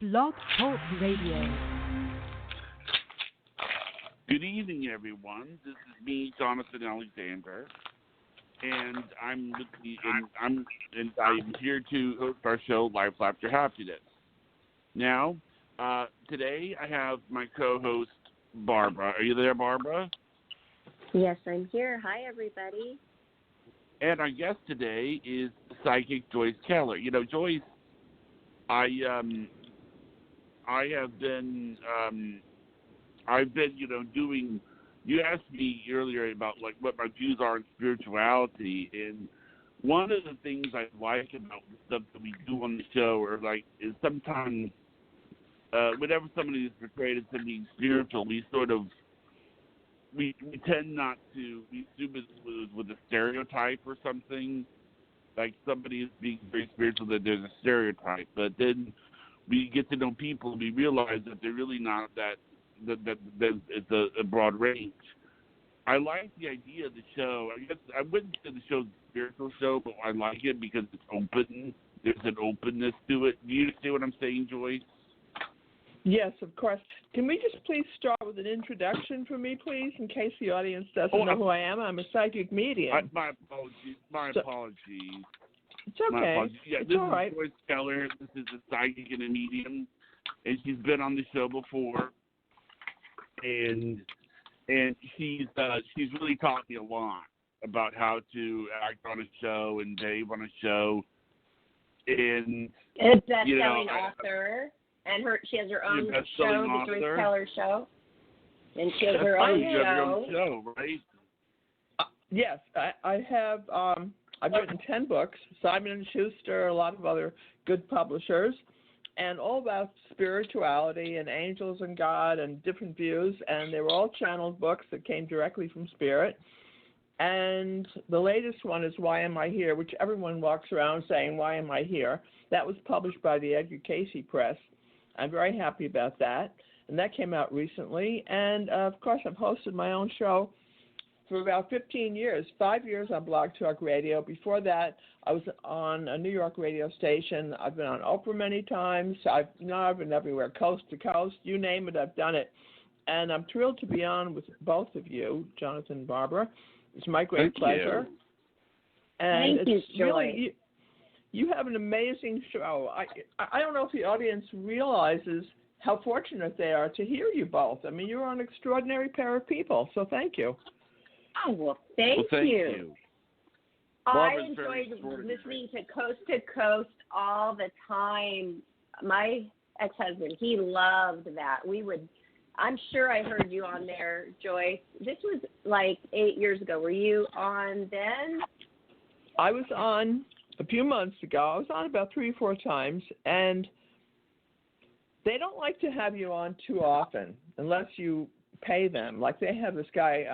Blog Talk Radio. Good evening, everyone. This is me, Jonathan Alexander, and I'm here to host our show, Life After Happiness. Now, today I have my co-host, Barbara. Are you there, Barbara? Yes, I'm here. Hi, everybody. And our guest today is psychic Joyce Keller. You know, Joyce, I've been doing. You asked me earlier about like what my views are on spirituality, and one of the things I like about the stuff that we do on the show, is sometimes whenever somebody is portrayed as something spiritual, we tend not to. We assume it's with a stereotype or something. Like somebody is being very spiritual, that there's a stereotype. But then we get to know people and we realize that they're really not that it's a broad range. I like the idea of the show. I guess I wouldn't say the show's a spiritual show, but I like it because it's open. There's an openness to it. Do you understand what I'm saying, Joyce? Yes, of course. Can we just please start with an introduction for me, please, in case the audience doesn't know who I am? I'm a psychic medium. My apologies. It's okay. Yeah, it's this all right. is Joyce Keller. This is a psychic and a medium, and she's been on the show before, and she's really taught me a lot about how to act on a show and behave on a show. And a best-selling author. And she has her own show, the Joyce Keller Show. And she has her own show. Right? Yes, I have. I've written 10 books, Simon & Schuster, a lot of other good publishers, and all about spirituality and angels and God and different views. And they were all channeled books that came directly from Spirit. And the latest one is Why Am I Here, which everyone walks around saying, why am I here? That was published by the Edgar Cayce Press. I'm very happy about that. And that came out recently. And, of course, I've hosted my own show for about 15 years, 5 years on Blog Talk Radio. Before that, I was on a New York radio station. I've been on Oprah many times. I've been everywhere, coast to coast. You name it, I've done it. And I'm thrilled to be on with both of you, Jonathan and Barbara. It's my great pleasure. And Thank you, Joy. Really, you have an amazing show. I don't know if the audience realizes how fortunate they are to hear you both. I mean, you're an extraordinary pair of people, so thank you. Oh, well, thank you. I enjoyed listening to Coast all the time. My ex-husband, he loved that. I'm sure I heard you on there, Joyce. This was like 8 years ago. Were you on then? I was on a few months ago. I was on about 3 or 4 times, and they don't like to have you on too often unless you pay them. Like they have this guy,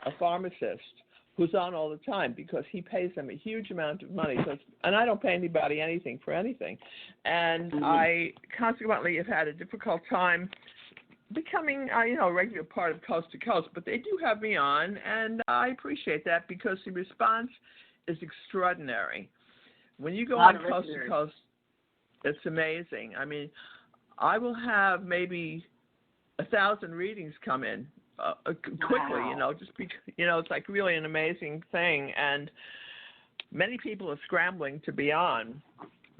a pharmacist, who's on all the time because he pays them a huge amount of money. And I don't pay anybody anything for anything. And I consequently have had a difficult time becoming, a regular part of Coast to Coast. But they do have me on, and I appreciate that because the response is extraordinary. When you go on Coast to Coast, it's amazing. I mean, I will have maybe 1,000 readings come in quickly, just because, it's like really an amazing thing. And many people are scrambling to be on.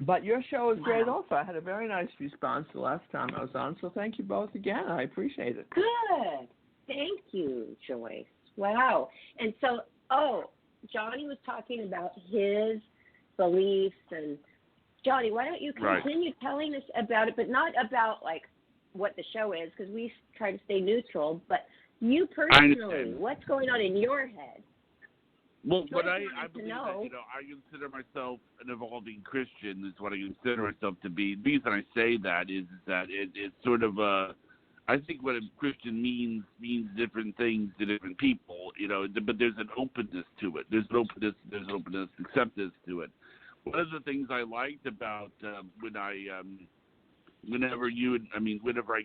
But your show is great also. I had a very nice response the last time I was on, so thank you both again. I appreciate it. Good. Thank you, Joyce. Wow. And so, Johnny was talking about his beliefs. And, Johnny, why don't you continue telling us about it, but not about, like, what the show is, because we try to stay neutral, but you personally, what's going on in your head? Well, what I believe that, I consider myself an evolving Christian is what I consider myself to be. The reason I say that is that it's sort of I think what a Christian means different things to different people, but there's an openness to it. There's an openness, acceptance to it. One of the things I liked about whenever I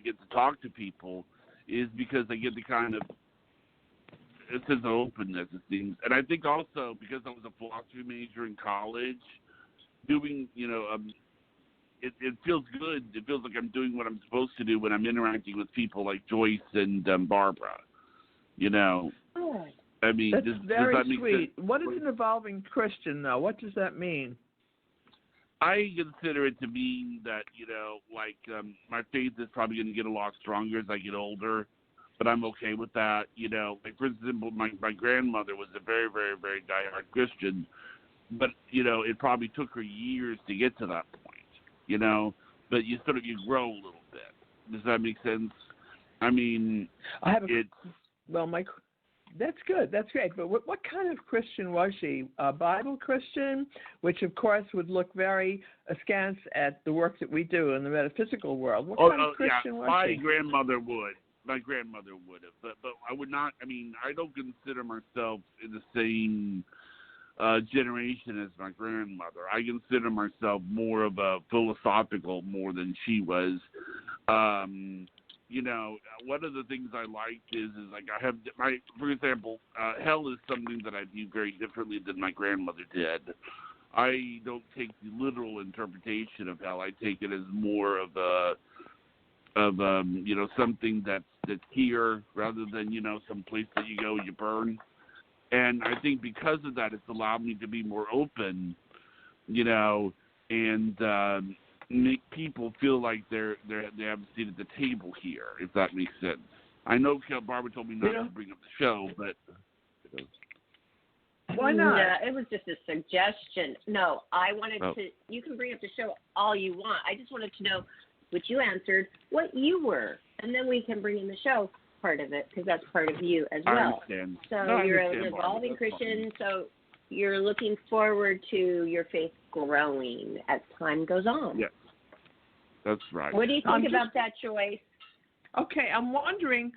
get to talk to people is because I get the kind of it's an openness, it seems. And I think also because I was a philosophy major in college, doing, it feels good. It feels like I'm doing what I'm supposed to do when I'm interacting with people like Joyce and Barbara. You know, Good. I mean, That's does very that make sweet. sense? What is an evolving Christian, though? What does that mean? I consider it to mean that, you know, like my faith is probably going to get a lot stronger as I get older, but I'm okay with that. You know, like, for example, my grandmother was a very, very, very diehard Christian, but, you know, it probably took her years to get to that point, you know, but you grow a little bit. Does that make sense? I mean, That's good. That's great. But what kind of Christian was she? A Bible Christian, which of course would look very askance at the work that we do in the metaphysical world. What kind of Christian was she? My grandmother would have, but I would not. I mean, I don't consider myself in the same generation as my grandmother. I consider myself more of a philosophical more than she was. You know, one of the things I liked is like I have for example, hell is something that I view very differently than my grandmother did. I don't take the literal interpretation of hell. I take it as more of you know, something that's here rather than, you know, some place that you go and you burn. And I think because of that, it's allowed me to be more open, you know, and make people feel like they have a seat at the table here, if that makes sense. I know Barbara told me not to bring up the show, but why not? Yeah, it was just a suggestion. No, I wanted to. You can bring up the show all you want. I just wanted to know, which you answered, what you were, and then we can bring in the show part of it, because that's part of you as well. I understand. So you're an evolving Christian, so you're looking forward to your faith growing as time goes on. Yes, that's right. What do you think about that, Joyce? Okay, I'm wondering.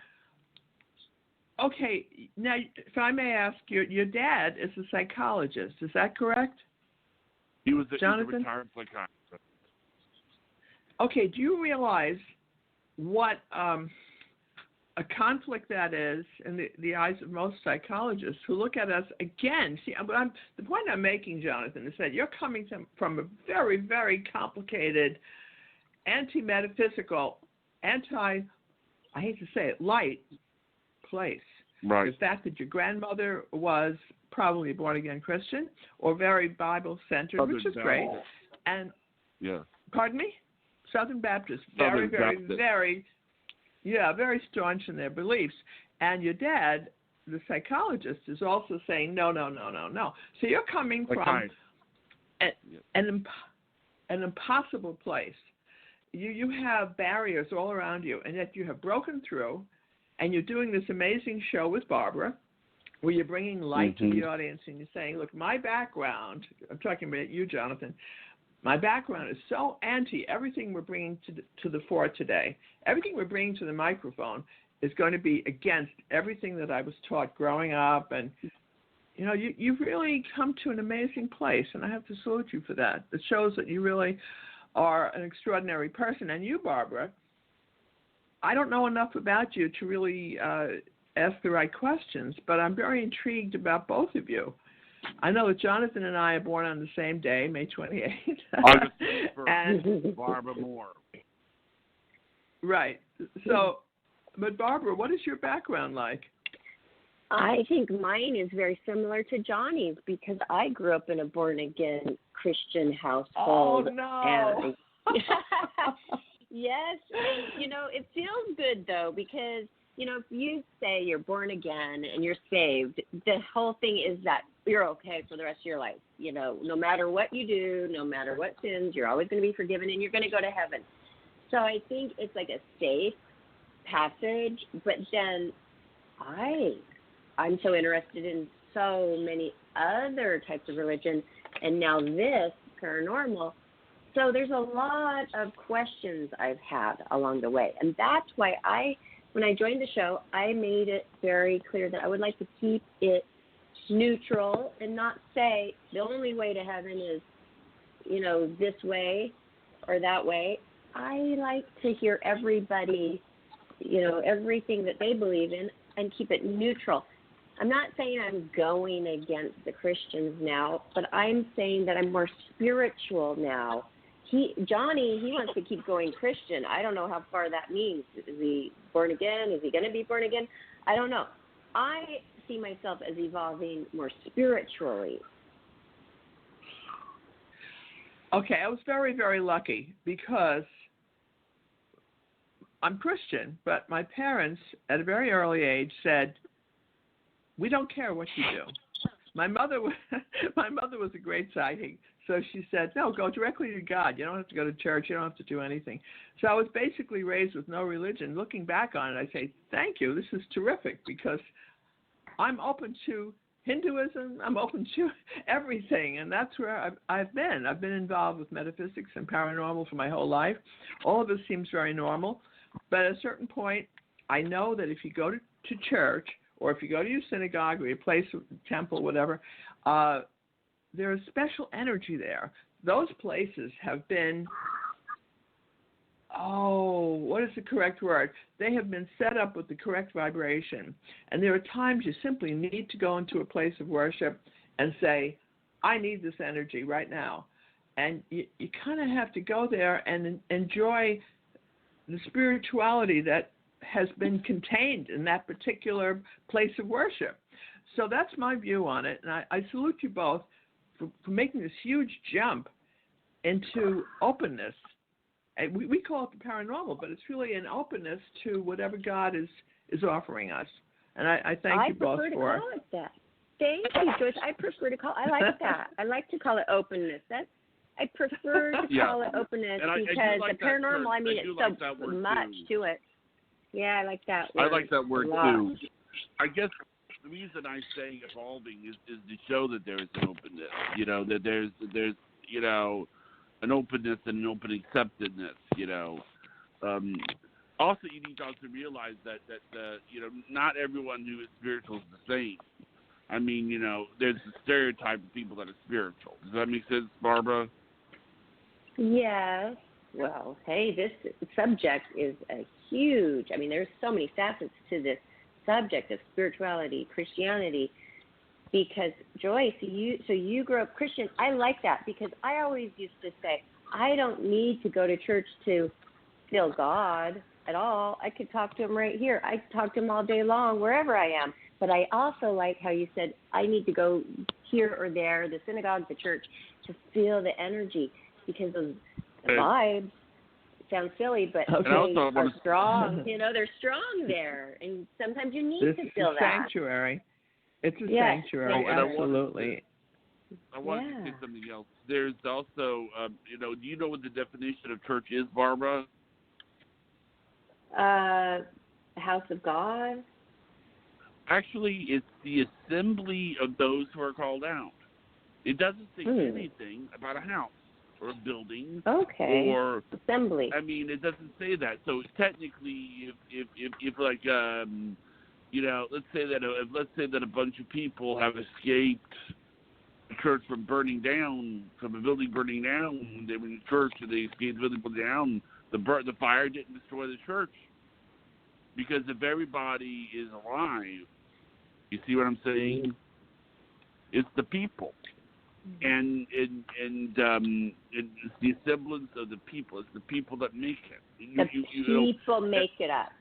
Okay, now, if I may ask, your dad is a psychologist. Is that correct? He was a Jonathan? retired psychiatrist. Okay, do you realize what a conflict that is in the eyes of most psychologists who look at us again? See, the point I'm making, Jonathan, is that you're coming from a very, very complicated, anti-metaphysical, I hate to say it, light place. Right. The fact that your grandmother was probably a born-again Christian or very Bible-centered, which is great. And yeah. Pardon me? Southern Baptist. Very staunch in their beliefs. And your dad, the psychologist, is also saying, no. So you're coming from an impossible place. You have barriers all around you, and yet you have broken through, and you're doing this amazing show with Barbara, where you're bringing light to the audience, and you're saying, look, my background, I'm talking about you, Jonathan, my background is so anti everything we're bringing to the fore today. Everything we're bringing to the microphone is going to be against everything that I was taught growing up. And, you know, you've really come to an amazing place, and I have to salute you for that. It shows that you really are an extraordinary person. And you, Barbara, I don't know enough about you to really ask the right questions, but I'm very intrigued about both of you. I know that Jonathan and I are born on the same day, May 28th. August 1st, and Barbara Moore. Right. So, but Barbara, what is your background like? I think mine is very similar to Johnny's because I grew up in a born-again Christian household. Oh, no. Yes. And, you know, it feels good, though, because, you know, if you say you're born again and you're saved, the whole thing is that you're okay for the rest of your life. You know, no matter what you do, no matter what sins, you're always going to be forgiven and you're going to go to heaven. So I think it's like a safe passage, but then I'm so interested in so many other types of religion, and now this, paranormal. So there's a lot of questions I've had along the way, and that's why when I joined the show, I made it very clear that I would like to keep it neutral and not say the only way to heaven is, you know, this way or that way. I like to hear everybody, you know, everything that they believe in and keep it neutral. I'm not saying I'm going against the Christians now, but I'm saying that I'm more spiritual now, Johnny, he wants to keep going Christian. I don't know how far that means. Is he born again? Is he going to be born again? I don't know. I see myself as evolving more spiritually. Okay, I was very, very lucky because I'm Christian, but my parents at a very early age said, "We don't care what you do." My mother was a great psychic, so she said, "No, go directly to God. You don't have to go to church. You don't have to do anything." So I was basically raised with no religion. Looking back on it, I say, "Thank you. This is terrific because I'm open to Hinduism. I'm open to everything, and that's where I've been. I've been involved with metaphysics and paranormal for my whole life. All of it seems very normal, but at a certain point, I know that if you go to church or if you go to your synagogue or your place, temple, whatever, there is special energy there. Those places have been, what is the correct word? They have been set up with the correct vibration. And there are times you simply need to go into a place of worship and say, I need this energy right now. And you kind of have to go there and enjoy the spirituality that has been contained in that particular place of worship. So that's my view on it. And I salute you both for making this huge jump into openness. We call it the paranormal, but it's really an openness to whatever God is offering us. And I thank you both for it. I prefer to call it that. Thank you, Joyce. I like that. I like to call it openness. I prefer to call it openness because the paranormal, it's so much to it. Yeah, I like that word. I like that word too. I guess the reason I say evolving is to show that there is an openness. That there's an openness and an open acceptedness. Also, you need to also realize that not everyone who is spiritual is the same. I mean, there's a stereotype of people that are spiritual. Does that make sense, Barbara? Yes. Well, hey, this subject is huge. I mean, there's so many facets to this subject of spirituality, Christianity. Because Joyce, you grew up Christian. I like that because I always used to say I don't need to go to church to feel God at all. I could talk to him right here. I could talk to him all day long wherever I am. But I also like how you said I need to go here or there, the synagogue, the church, to feel the energy because of the vibes. Sounds silly, but they are strong. They're strong there, and sometimes you need to feel that. Sanctuary. It's a sanctuary, absolutely. I want to say something else. There's also, do you know what the definition of church is, Barbara? House of God? Actually, it's the assembly of those who are called out. It doesn't say anything about a house or a building. Okay. Or assembly. I mean, it doesn't say that. So technically, if like let's say that a bunch of people have escaped the church from burning down, from a building burning down. They were in church and they escaped the building burning down. The fire didn't destroy the church because if everybody is alive, you see what I'm saying? It's the people, and it's the semblance of the people. It's the people that make it. People make it up,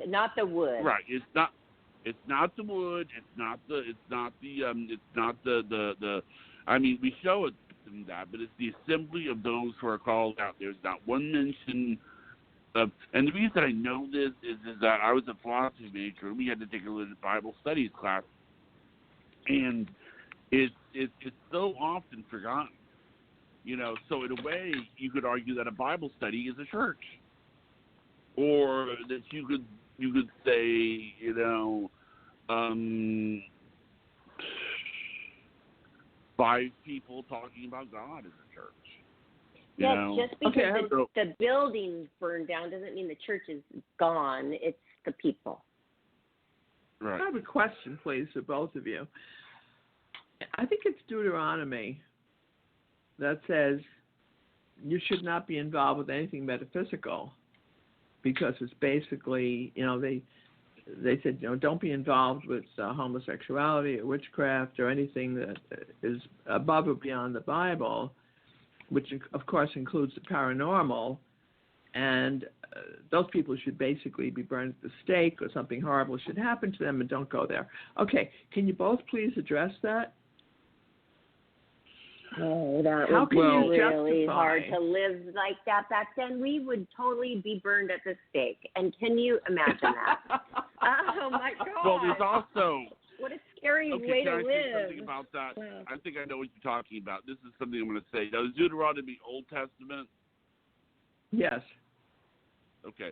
not the wood. Right. It's not the wood. It's not the. I mean, we show it in that, but it's the assembly of those who are called out. There's not one mention of. And the reason I know this is that I was a philosophy major, and we had to take a little Bible studies class, and it's so often forgotten. So in a way, you could argue that a Bible study is a church, or that you could say, 5 people talking about God is a church. Just because the building burned down doesn't mean the church is gone. It's the people. Right. I have a question, please, for both of you. I think it's Deuteronomy that says you should not be involved with anything metaphysical because it's basically, they said, don't be involved with homosexuality or witchcraft or anything that is above or beyond the Bible. which of course includes the paranormal, and those people should basically be burned at the stake, or something horrible should happen to them, and don't go there. Okay, can you both please address that? Oh, that How would be can you really justify? hard to live like that back then. We would totally be burned at the stake. And can you imagine that? Oh, my God. Well, there's also... What a scary Okay, way can to I say live. something about that? Yeah. I think I know what you're talking about. This is something I'm going to say. Now, is Deuteronomy Old Testament? Yes. Okay.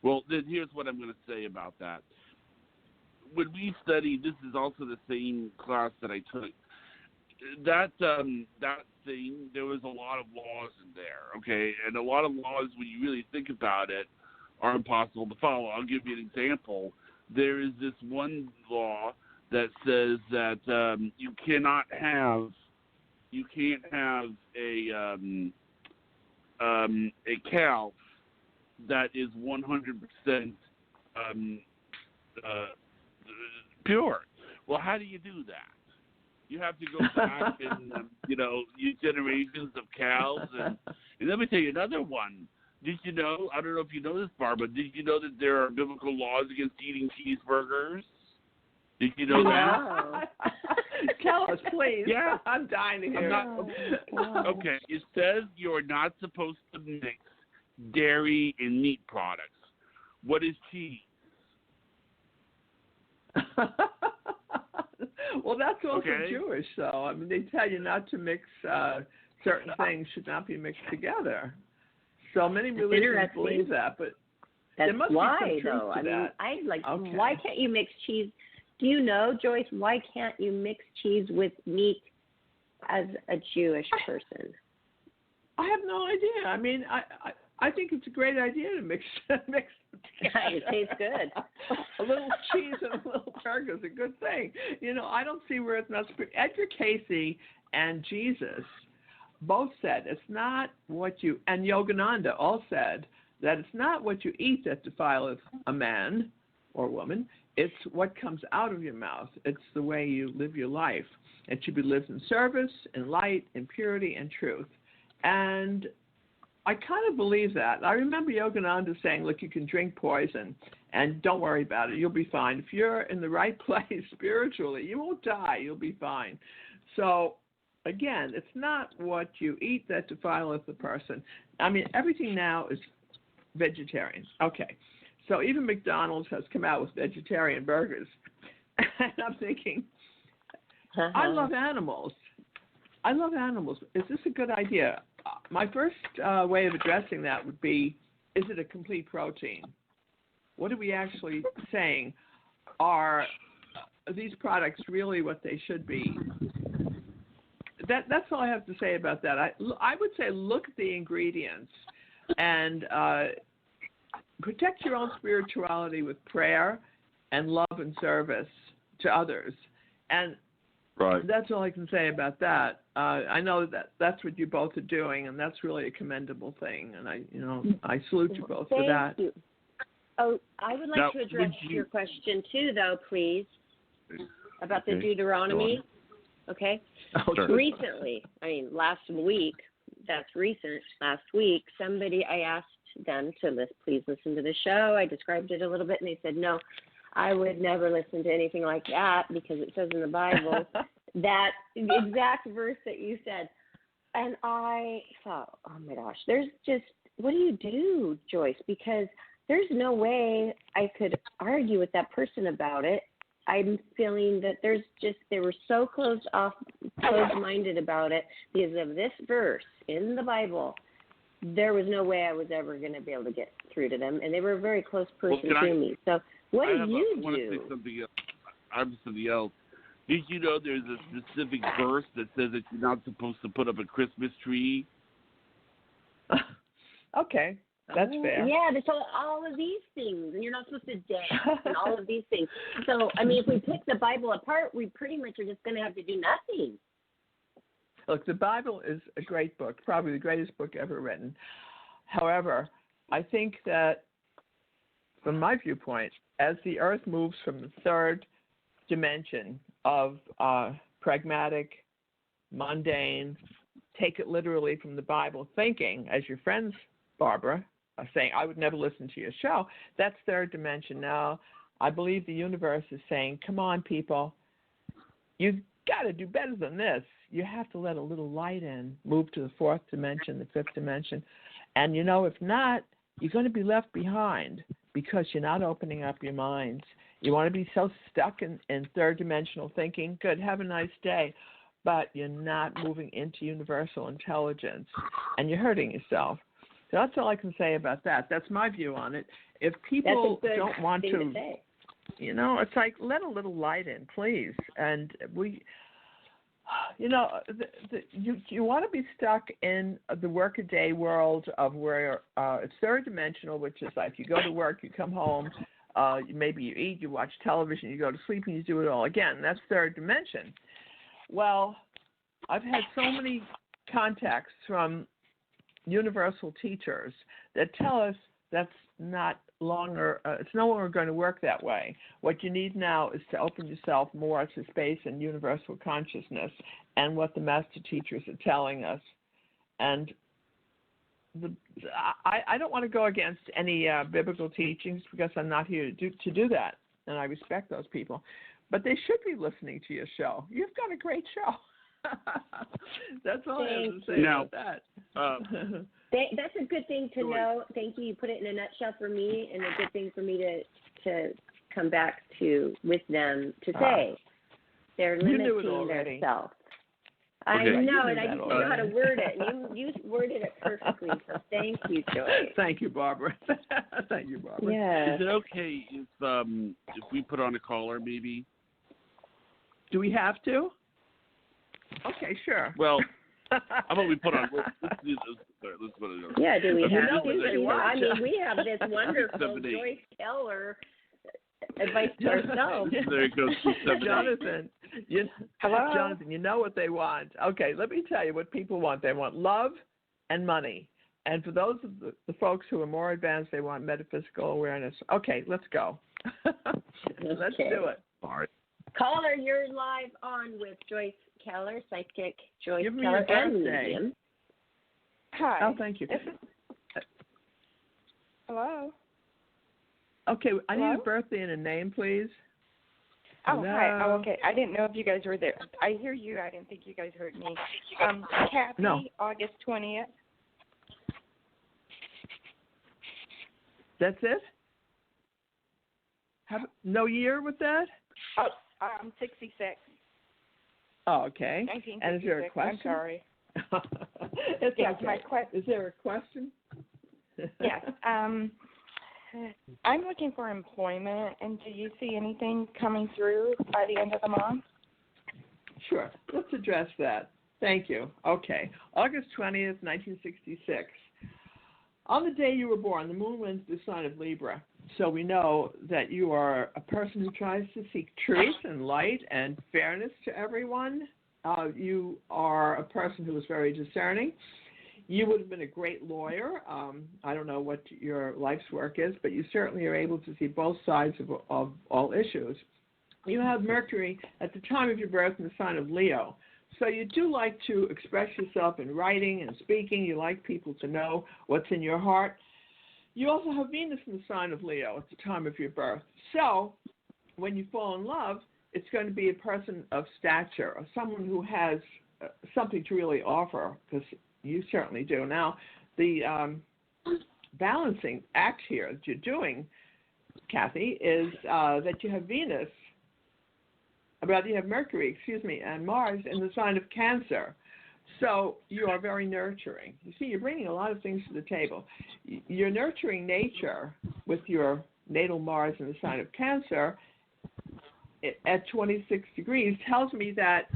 Well, then here's what I'm going to say about that. When we studied, this is also the same class that I took. That thing, there was a lot of laws in there, okay? And a lot of laws, when you really think about it, are impossible to follow. I'll give you an example. There is this one law that says that you can't have a cow that is 100% pure. Well, how do you do that? You have to go back and generations of cows, and let me tell you another one. Did you know? I don't know if you know this, Barbara. Did you know that there are biblical laws against eating cheeseburgers? Did you know that? Tell us, please. Yeah, I'm dying to hear. Okay, it says you're not supposed to mix dairy and meat products. What is cheese? Well, that's also Okay. Jewish, though. I mean, they tell you not to mix certain things should not be mixed together. So many religions believe that, but that's there must why, be some truth though. to I mean, that. Okay. Why can't you mix cheese? Do you know, Joyce, why can't you mix cheese with meat as a Jewish person? I have no idea. I mean, I think it's a great idea to mix them together. It tastes good. A little cheese and a little burger is a good thing. I don't see where it's not. Edgar Casey and Jesus both said it's not what you, and Yogananda all said that it's not what you eat that defileth a man or woman. It's what comes out of your mouth. It's the way you live your life. It should be lived in service, in light, in purity, and truth. And I kind of believe that. I remember Yogananda saying, look, you can drink poison and don't worry about it. You'll be fine. If you're in the right place spiritually, you won't die. You'll be fine. So, again, it's not what you eat that defileth the person. I mean, everything now is vegetarian. Okay. So even McDonald's has come out with vegetarian burgers. And I'm thinking, I love animals. Is this a good idea? My first way of addressing that would be, is it a complete protein? What are we actually saying? Are these products really what they should be? That's all I have to say about that. I would say look at the ingredients and protect your own spirituality with prayer and love and service to others. And Right. that's all I can say about that. I know that that's what you both are doing, and that's really a commendable thing. And I salute you both for that. Thank you. Oh, I would like Now, to address would you- your question too, though, please, about the Deuteronomy. Okay. Oh, Sure. Recently, last week. That's recent. Last week, I asked them to please listen to the show. I described it a little bit, and they said no. I would never listen to anything like that because it says in the Bible that exact verse that you said. And I thought, oh my gosh, what do you do, Joyce? Because there's no way I could argue with that person about it. I'm feeling that they were so closed-minded about it because of this verse in the Bible. There was no way I was ever going to be able to get through to them, and they were a very close person to me. So what do you I want to say something else. I'm something else. Did you know there's a specific verse that says that you're not supposed to put up a Christmas tree? Okay, that's fair. Yeah, so all of these things, and you're not supposed to dance and all of these things. So, if we pick the Bible apart, we pretty much are just going to have to do nothing. Look, the Bible is a great book, probably the greatest book ever written. However, I think that, from my viewpoint, as the earth moves from the third dimension of pragmatic, mundane, take it literally from the Bible thinking, as your friends, Barbara, are saying, I would never listen to your show. That's third dimension. Now, I believe the universe is saying, come on, people, you've got to do better than this. You have to let a little light in, move to the fourth dimension, the fifth dimension. And, if not, you're going to be left behind because you're not opening up your minds. You want to be so stuck in third dimensional thinking, good, have a nice day, but you're not moving into universal intelligence, and you're hurting yourself. So that's all I can say about that. That's my view on it. If people don't want to say. It's like, let a little light in, please. And you want to be stuck in the workaday world of where it's third dimensional, which is like you go to work, you come home, maybe you eat, you watch television, you go to sleep, and you do it all again. That's third dimension. Well, I've had so many contacts from universal teachers that tell us that's not longer, it's no longer going to work that way. What you need now is to open yourself more to space and universal consciousness and what the master teachers are telling us. And I don't want to go against any biblical teachings because I'm not here to do that, and I respect those people. But they should be listening to your show. You've got a great show. That's all I have to say about that. That's a good thing to know. Thank you. You put it in a nutshell for me, and a good thing for me to come back to with them to say they're limiting their self. I know, and I just don't know how to word it. And you worded it perfectly, so thank you, Joyce. Thank you, Barbara. Thank you, Barbara. Yeah. Is it okay if we put on a caller, maybe? Do we have to? Okay, sure. Well, how about we put on? Let's do this. Let's put it on. Yeah, do we have to? I mean, we have this wonderful Joyce Keller advice to ourselves. There it goes. Jonathan, hello. Jonathan, you know what they want. Okay, let me tell you what people want. They want love and money. And for those of the folks who are more advanced, they want metaphysical awareness. Okay, let's go. Let's do it. All right. Caller, you're live on with Joyce Keller, psychic Joyce Give me Keller, your and birthday. medium. Hi. Oh, thank you. Hello. Okay, I Hello? need a birthday and a name, please. Oh, Hello? hi. Oh, okay. I didn't know if you guys were there. I hear you. I didn't think you guys heard me. Kathy, No. August 20th. That's it? No year with that? Oh, I'm 66. Oh, okay. 1966. And is there a question? I'm sorry. It's Yes, okay. my question. Is there a question? Yes. I'm looking for employment, and do you see anything coming through by the end of the month? Sure. Let's address that. Thank you. Okay. August 20th, 1966. On the day you were born, the moon went into the sign of Libra. So we know that you are a person who tries to seek truth and light and fairness to everyone. You are a person who is very discerning. You would have been a great lawyer. I don't know what your life's work is, but you certainly are able to see both sides of all issues. You have Mercury at the time of your birth in the sign of Leo. So you do like to express yourself in writing and speaking. You like people to know what's in your heart. You also have Venus in the sign of Leo at the time of your birth. So when you fall in love, it's going to be a person of stature or someone who has something to really offer, because you certainly do. Now, the balancing act here that you're doing, Kathy, is that you have Venus, rather you have Mercury, and Mars in the sign of Cancer. So you are very nurturing. You see, you're bringing a lot of things to the table. Your nurturing nature with your natal Mars in the sign of Cancer at 26 degrees tells me that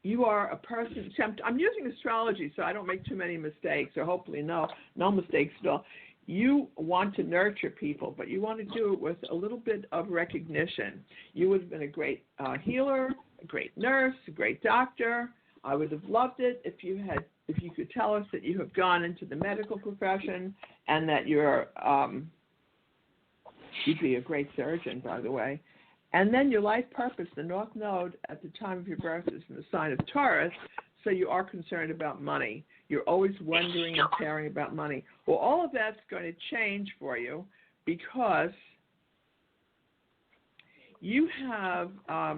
you are a person. I'm using astrology so I don't make too many mistakes, or hopefully no mistakes at all. You want to nurture people, but you want to do it with a little bit of recognition. You would have been a great healer, a great nurse, a great doctor. I would have loved it if you could tell us that you have gone into the medical profession and that you'd be a great surgeon, by the way. And then your life purpose, the North Node at the time of your birth is in the sign of Taurus. so you are concerned about money. You're always wondering and caring about money. Well, all of that's going to change for you because you have a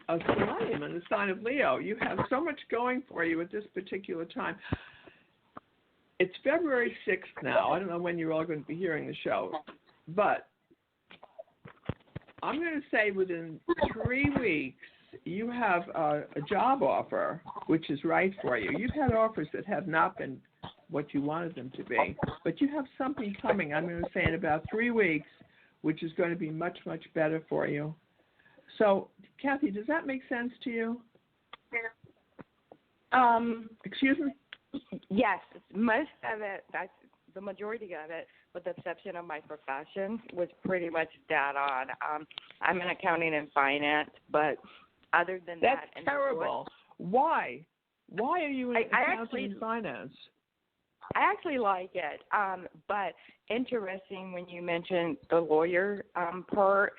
stellium in the sign of Leo. You have so much going for you at this particular time. It's February 6th now. I don't know when you're all going to be hearing the show, but I'm going to say within 3 weeks, you have a job offer which is right for you. You've had offers that have not been what you wanted them to be, but you have something coming, I'm going to say, in about 3 weeks, which is going to be much, much better for you. So, Kathy, does that make sense to you? Excuse me? Yes, most of it, that's the majority of it, with the exception of my profession, was pretty much dead on. I'm in accounting and finance, but other than that... That's terrible. Why? Why are you in accounting and finance? I actually like it, but interesting when you mentioned the lawyer part,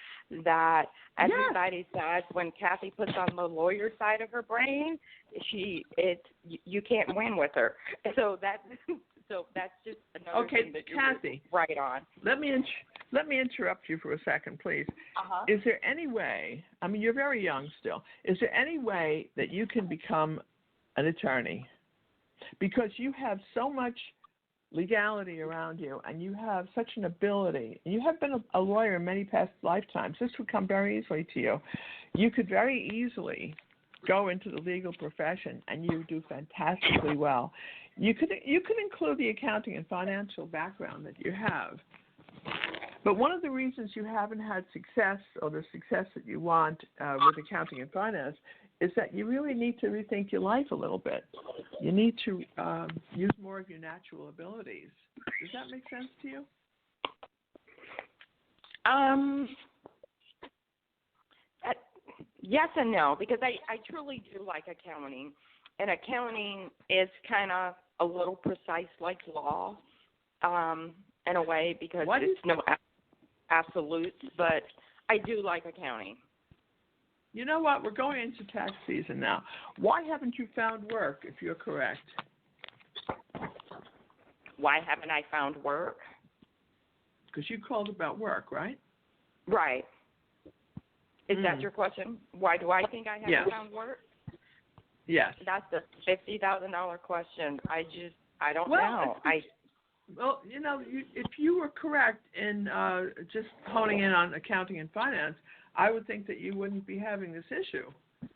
that everybody says when Kathy puts on the lawyer side of her brain, you can't win with her. So that's just another thing that you're Kathy, right on. Let me interrupt you for a second, please. Uh-huh. Is there any way, I mean, you're very young still, is there any way that you can become an attorney? Because you have so much legality around you and you have such an ability. You have been a lawyer in many past lifetimes. This would come very easily to you. You could very easily go into the legal profession and you do fantastically well. You could include the accounting and financial background that you have. But one of the reasons you haven't had success, or the success that you want with accounting and finance, is that you really need to rethink your life a little bit. You need to use more of your natural abilities. Does that make sense to you? Yes and no, because I truly do like accounting. And accounting is kind of a little precise like law in a way, because it's no absolutes, but I do like accounting. You know what? We're going into tax season now. Why haven't you found work, if you're correct? Why haven't I found work? Because you called about work, right? Right. Is that your question? Why do I think I haven't found work? Yes. That's a $50,000 question. I don't know. Well, you know, if you were correct in just honing in on accounting and finance, I would think that you wouldn't be having this issue.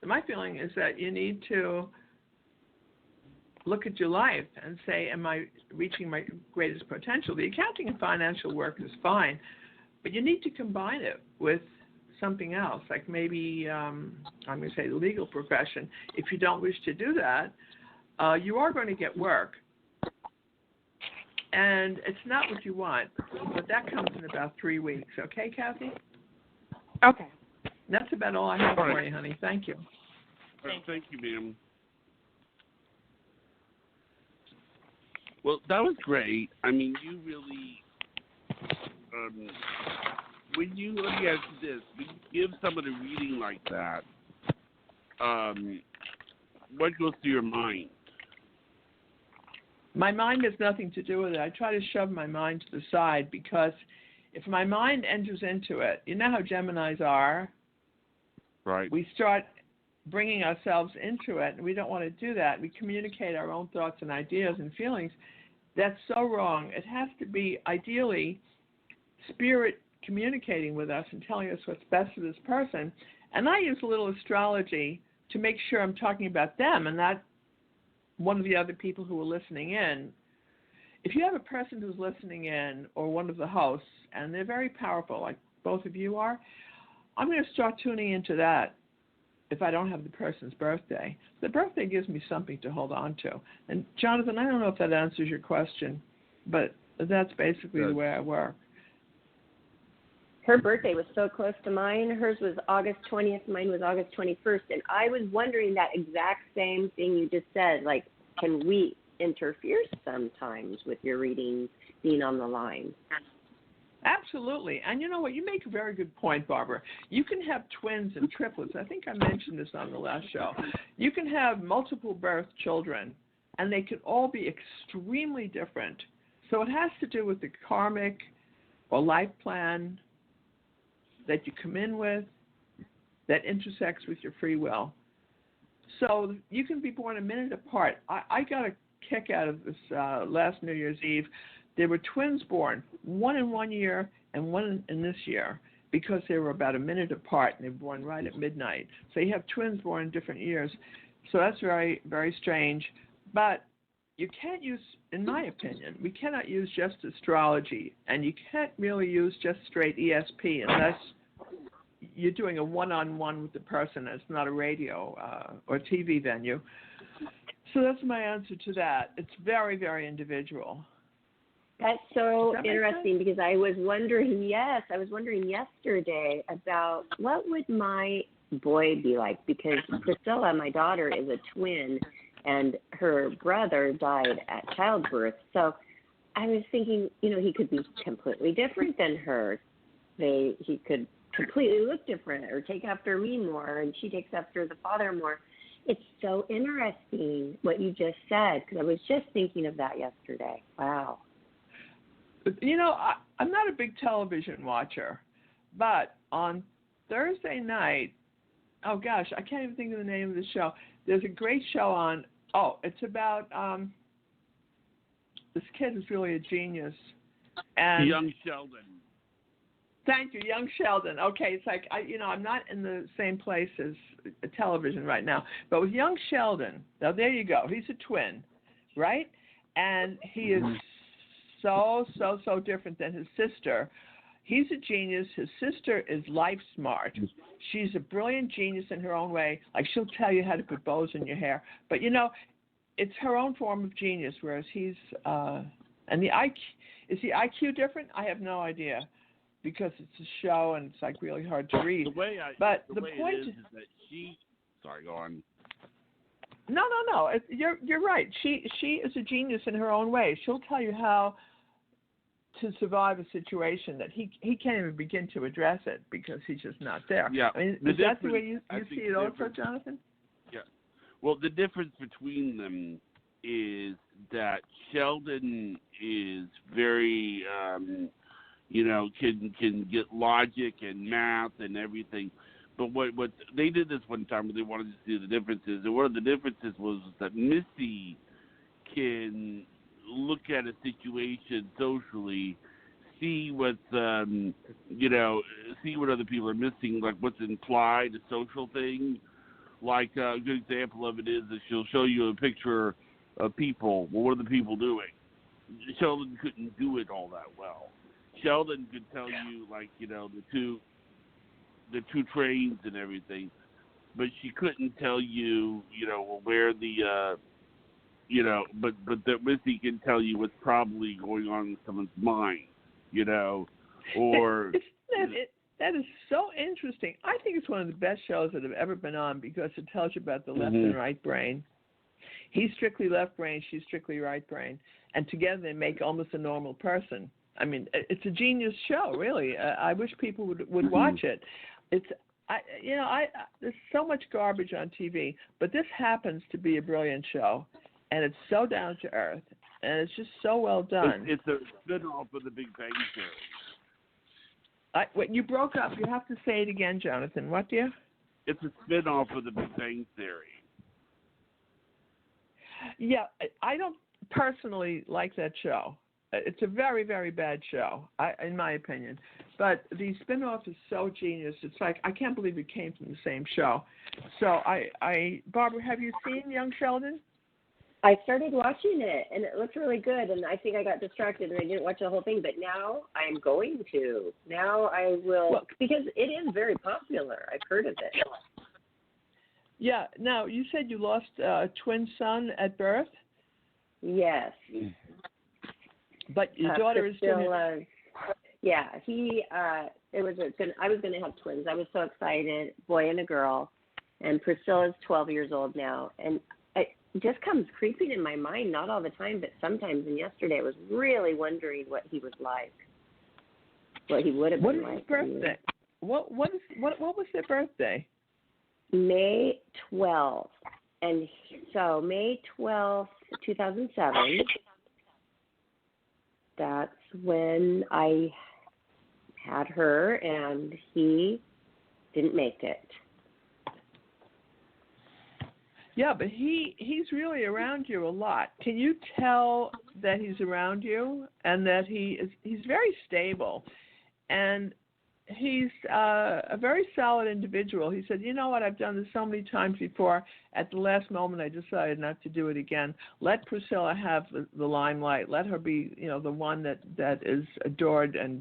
My feeling is that you need to look at your life and say, am I reaching my greatest potential? The accounting and financial work is fine, but you need to combine it with something else, like maybe, I'm going to say the legal profession. If you don't wish to do that, you are going to get work. And it's not what you want, but that comes in about 3 weeks. Okay, Kathy? Okay. That's about all I have for you, honey. Thank you. Thank you, ma'am. Well, that was great. I mean, you really, let me ask you this. When you give someone a reading like that, what goes through your mind? My mind has nothing to do with it. I try to shove my mind to the side, because if my mind enters into it, you know how Geminis are. Right. We start bringing ourselves into it, and we don't want to do that. We communicate our own thoughts and ideas and feelings. That's so wrong. It has to be, ideally, spirit communicating with us and telling us what's best for this person. And I use a little astrology to make sure I'm talking about them and not one of the other people who are listening in. If you have a person who's listening in, or one of the hosts, and they're very powerful, like both of you are, I'm going to start tuning into that if I don't have the person's birthday. The birthday gives me something to hold on to. And, Jonathan, I don't know if that answers your question, but that's basically the way I work. Her birthday was so close to mine. Hers was August 20th. Mine was August 21st. And I was wondering that exact same thing you just said. Like, can we interfere sometimes with your readings being on the line? Absolutely. And you know what? You make a very good point, Barbara. You can have twins and triplets. I think I mentioned this on the last show. You can have multiple birth children, and they can all be extremely different. So it has to do with the karmic or life plan that you come in with that intersects with your free will. So you can be born a minute apart. I got a kick out of this last New Year's Eve. There were twins born, one in 1 year and one in this year, because they were about a minute apart, and they were born right at midnight. So you have twins born in different years. So that's very, very strange. But you can't use, in my opinion, we cannot use just astrology, and you can't really use just straight ESP unless you're doing a one-on-one with the person. It's not a radio or TV venue. So that's my answer to that. It's very, very individual. That's so Does that interesting because I was wondering yesterday about what would my boy be like, because Priscilla, my daughter, is a twin and her brother died at childbirth. So I was thinking, he could be completely different than her. He could completely look different or take after me more, and she takes after the father more. It's so interesting what you just said, because I was just thinking of that yesterday. Wow. I'm not a big television watcher, but on Thursday night, oh gosh, I can't even think of the name of the show. There's a great show on, it's about this kid who's really a genius. And Young Sheldon. Thank you, Young Sheldon. Okay, it's like, I'm not in the same place as television right now, but with Young Sheldon, now there you go. He's a twin, right? And he is so different than his sister. He's a genius. His sister is life smart. She's a brilliant genius in her own way. Like, she'll tell you how to put bows in your hair. But, it's her own form of genius, whereas he's, and the IQ, is the IQ different? I have no idea, because it's a show and it's like really hard to read. The way point is that she, sorry, go on. No. You're right. She is a genius in her own way. She'll tell you how to survive a situation that he can't even begin to address it because he's just not there. Yeah. I mean, is that the way you see it also, Jonathan? Yeah. Well, the difference between them is that Sheldon is very, can get logic and math and everything. But what they did this one time, where they wanted to see the differences, and one of the differences was that Missy can look at a situation socially, see what see what other people are missing, like what's implied, a social thing. Like a good example of it is that she'll show you a picture of people. Well, what are the people doing? Sheldon couldn't do it all that well. Sheldon could tell you, like, the two trains and everything, but she couldn't tell you, where the, but that Missy can tell you what's probably going on in someone's mind, or. That is so interesting. I think it's one of the best shows that have ever been on because it tells you about the left and right brain. He's strictly left brain, she's strictly right brain, and together they make almost a normal person. I mean, it's a genius show, really. I wish people would watch it. There's so much garbage on TV, but this happens to be a brilliant show, and it's so down to earth, and it's just so well done. It's a spin-off of the Big Bang Theory. Wait, you broke up. You have to say it again, Jonathan. What, dear? It's a spin-off of the Big Bang Theory. Yeah, I don't personally like that show. It's a very, very bad show, in my opinion. But the spin-off is so genius. It's like, I can't believe it came from the same show. So, Barbara, have you seen Young Sheldon? I started watching it, and it looked really good, and I think I got distracted and I didn't watch the whole thing, but now I'm going to. Now I will, because it is very popular. I've heard of it. Yeah. Now, you said you lost a twin son at birth? Yes. But your daughter is still... Yeah, I was going to have twins. I was so excited, boy and a girl, and Priscilla's 12 years old now, and it just comes creeping in my mind, not all the time, but sometimes. And yesterday I was really wondering what he was like. What he would have What been is like. his birthday? What was their birthday? May 12th. And so May 12th, 2007, that's when I had her, and he didn't make it. Yeah, but he's really around you a lot. Can you tell that he's around you and that he's very stable, and he's a very solid individual. He said, you know what, I've done this so many times before. At the last moment, I decided not to do it again. Let Priscilla have the limelight. Let her be, the one that is adored and,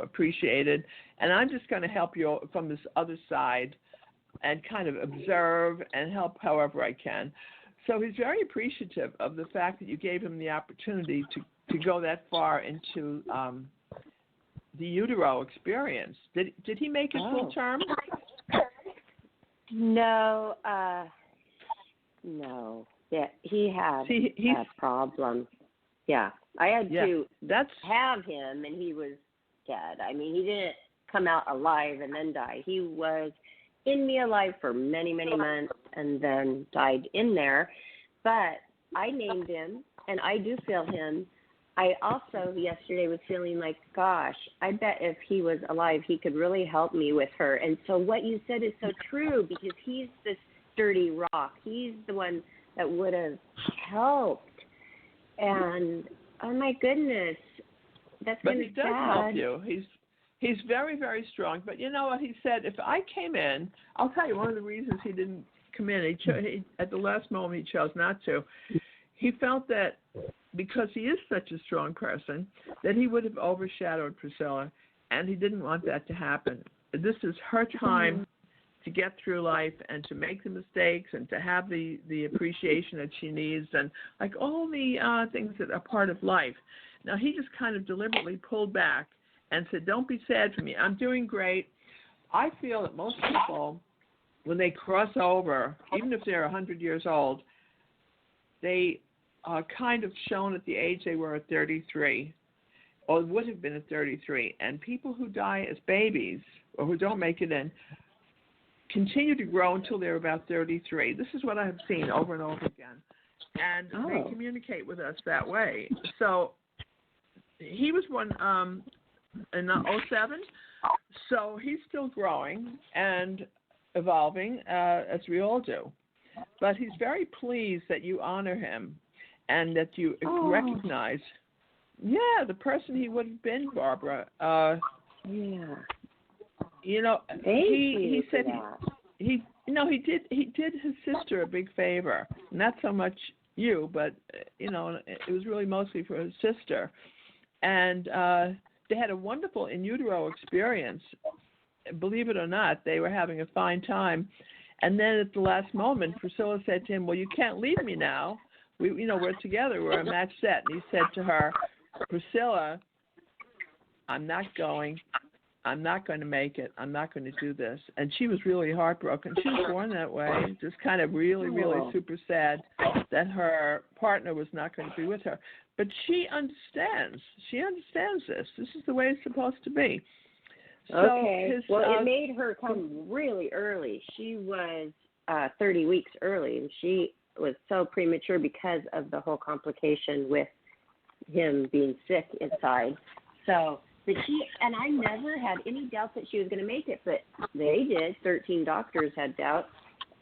appreciated. And I'm just going to help you from this other side and kind of observe and help however I can. So he's very appreciative of the fact that you gave him the opportunity to go that far into the utero experience. Did he make it full term? No. No. Yeah, he had a problem. Yeah, I had to have him, and he was dead. I mean, he didn't come out alive and then die. He was in me alive for many, many months and then died in there. But I named him, and I do feel him. I also yesterday was feeling like, gosh, I bet if he was alive, he could really help me with her. And so what you said is so true, because he's this sturdy rock. He's the one that would have helped. And, oh, my goodness, that's kind of sad. But he does help you. He's very, very strong. But you know what he said? If I came in, I'll tell you one of the reasons he didn't come in. He at the last moment, he chose not to. He felt that because he is such a strong person, that he would have overshadowed Priscilla, and he didn't want that to happen. This is her time to get through life and to make the mistakes and to have the appreciation that she needs and like all the things that are part of life. Now, he just kind of deliberately pulled back and said, don't be sad for me. I'm doing great. I feel that most people, when they cross over, even if they're 100 years old, they are kind of shown at the age they were at 33, or would have been at 33. And people who die as babies or who don't make it in continue to grow until they're about 33. This is what I have seen over and over again. And they communicate with us that way. So he was one in 07, so he's still growing and evolving, as we all do. But he's very pleased that you honor him and that you recognize, the person he would have been, Barbara. He said he did his sister a big favor. Not so much you, but it was really mostly for his sister. And they had a wonderful in utero experience. Believe it or not, they were having a fine time. And then at the last moment, Priscilla said to him, well, you can't leave me now. We're together. We're a match set. And he said to her, Priscilla, I'm not going to make it. I'm not going to do this. And she was really heartbroken. She was born that way, just kind of really, really super sad that her partner was not going to be with her. But she understands. She understands this. This is the way it's supposed to be. Okay. It made her come really early. She was 30 weeks early, and she was so premature because of the whole complication with him being sick inside. So, and I never had any doubt that she was going to make it, but they did. 13 doctors had doubts.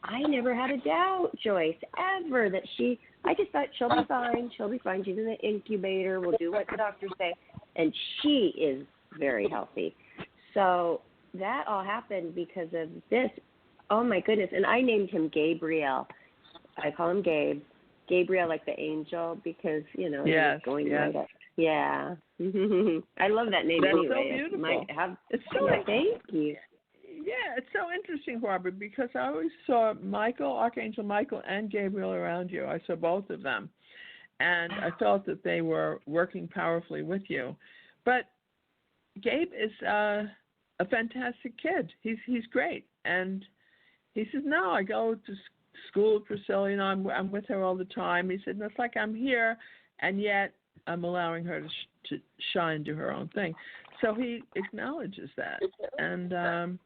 I never had a doubt, Joyce, ever, that I just thought she'll be fine. She'll be fine. She's in the incubator. We'll do what the doctors say. And she is very healthy. So that all happened because of this. Oh, my goodness. And I named him Gabriel. I call him Gabe. Gabriel, like the angel, because, he was going right up. Yeah. I love that name. That's anyway. So beautiful. It's so thank you. Yeah, it's so interesting, Barbara, because I always saw Archangel Michael and Gabriel around you. I saw both of them. And I felt that they were working powerfully with you. But Gabe is a fantastic kid. He's great. And he says, no, I go to school with Priscilla, I'm with her all the time. He said, it's like I'm here, and yet I'm allowing her to shine, do her own thing. So he acknowledges that, and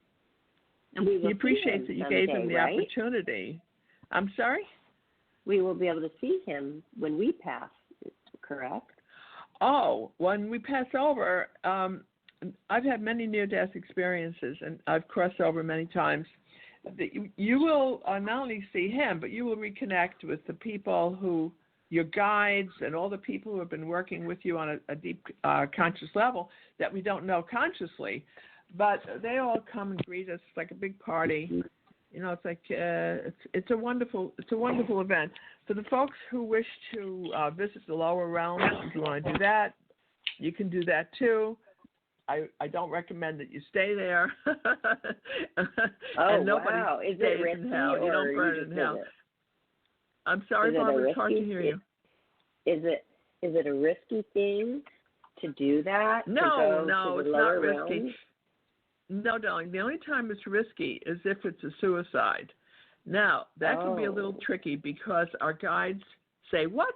he appreciates that you gave him the opportunity. I'm sorry? We will be able to see him when we pass, correct? Oh, when we pass over, I've had many near-death experiences, and I've crossed over many times. You will not only see him, but you will reconnect with the people who, your guides and all the people who have been working with you on a deep conscious level that we don't know consciously. But they all come and greet us. It's like a big party. It's like it's a wonderful event. For the folks who wish to visit the lower realms, if you want to do that, you can do that too. I don't recommend that you stay there. And nobody wow! Is stays it risky in hell. You don't burn in hell. I'm sorry, Barbara. It's hard to hear you. Is it a risky thing to do that? No, it's not risky. Realms? No, darling. The only time it's risky is if it's a suicide. Now, that can be a little tricky because our guides say, What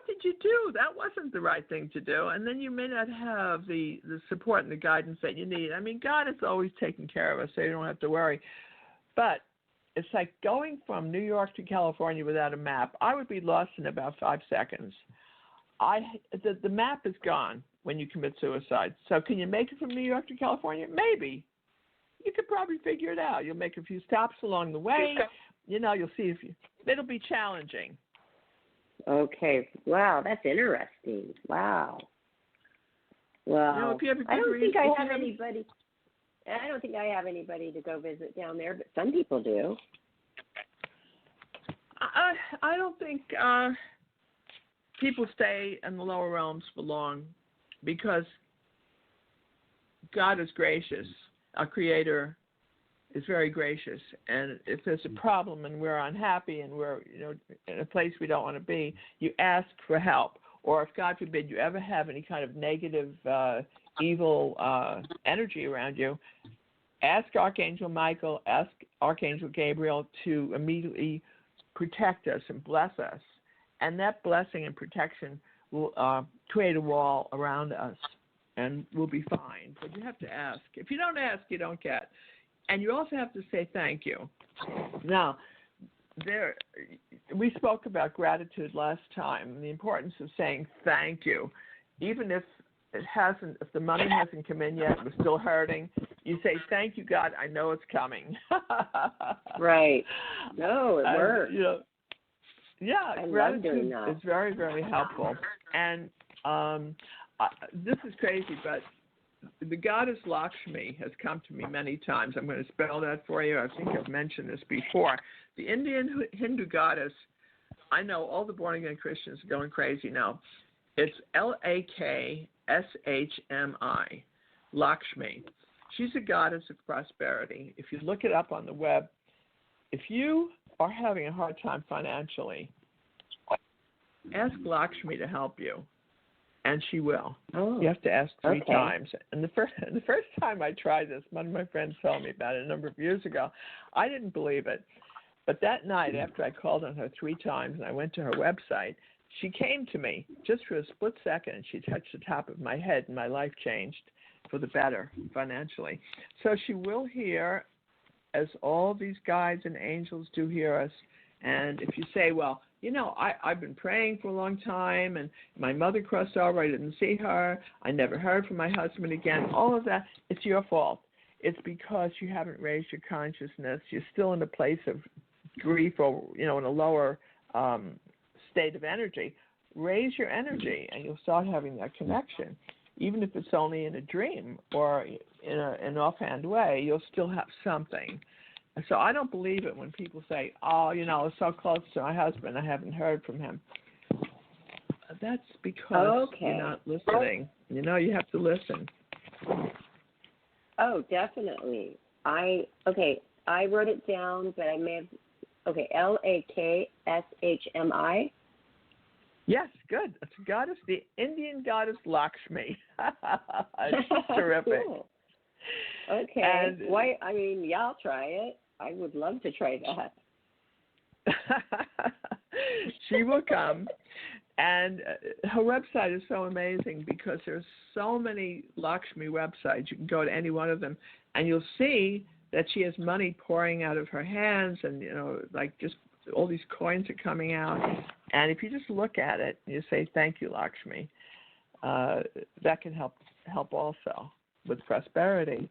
did you do? That wasn't the right thing to do. And then you may not have the support and the guidance that you need. I mean, God is always taking care of us, so you don't have to worry. But it's like going from New York to California without a map. I would be lost in about 5 seconds. The map is gone when you commit suicide. So can you make it from New York to California? Maybe. You could probably figure it out. You'll make a few stops along the way. You'll see it'll be challenging. Okay. Wow, that's interesting. Wow. Well, I don't think I have anybody. I don't think I have anybody to go visit down there, but some people do. I don't think people stay in the lower realms for long because God is gracious. Our Creator is very gracious, and if there's a problem and we're unhappy and we're in a place we don't want to be, you ask for help. Or if God forbid you ever have any kind of negative, evil energy around you, ask Archangel Michael, ask Archangel Gabriel to immediately protect us and bless us, and that blessing and protection will create a wall around us, and we'll be fine. But you have to ask. If you don't ask, you don't get. And you also have to say thank you. Now, we spoke about gratitude last time and the importance of saying thank you. Even if the money hasn't come in yet, we're still hurting, you say, thank you, God, I know it's coming. Right. No, it works. Gratitude is very, very helpful. And this is crazy, but the goddess Lakshmi has come to me many times. I'm going to spell that for you. I think I've mentioned this before. The Indian Hindu goddess, I know all the born-again Christians are going crazy now. It's Lakshmi, Lakshmi. She's a goddess of prosperity. If you look it up on the web, if you are having a hard time financially, ask Lakshmi to help you. And she will. Oh, you have to ask 3 times. And the first time I tried this, one of my friends told me about it a number of years ago. I didn't believe it. But that night, after I called on her 3 times and I went to her website, she came to me just for a split second, and she touched the top of my head, and my life changed for the better financially. So she will hear, as all these guides and angels do hear us. And if you say, well, I've been praying for a long time, and my mother crossed over. I didn't see her. I never heard from my husband again. All of that, it's your fault. It's because you haven't raised your consciousness. You're still in a place of grief or, in a lower state of energy. Raise your energy, and you'll start having that connection. Even if it's only in a dream or in an offhand way, you'll still have something. So I don't believe it when people say, I was so close to my husband, I haven't heard from him. That's because you're not listening. You have to listen. Oh, definitely. I wrote it down, but I may have, Lakshmi. Yes, good. It's a goddess, the Indian goddess Lakshmi. She's terrific. Cool. Okay. And, I'll try it. I would love to try that. She will come, And her website is so amazing because there's so many Lakshmi websites. You can go to any one of them, and you'll see that she has money pouring out of her hands, and like just all these coins are coming out. And if you just look at it, and you say, "Thank you, Lakshmi," that can help also with prosperity.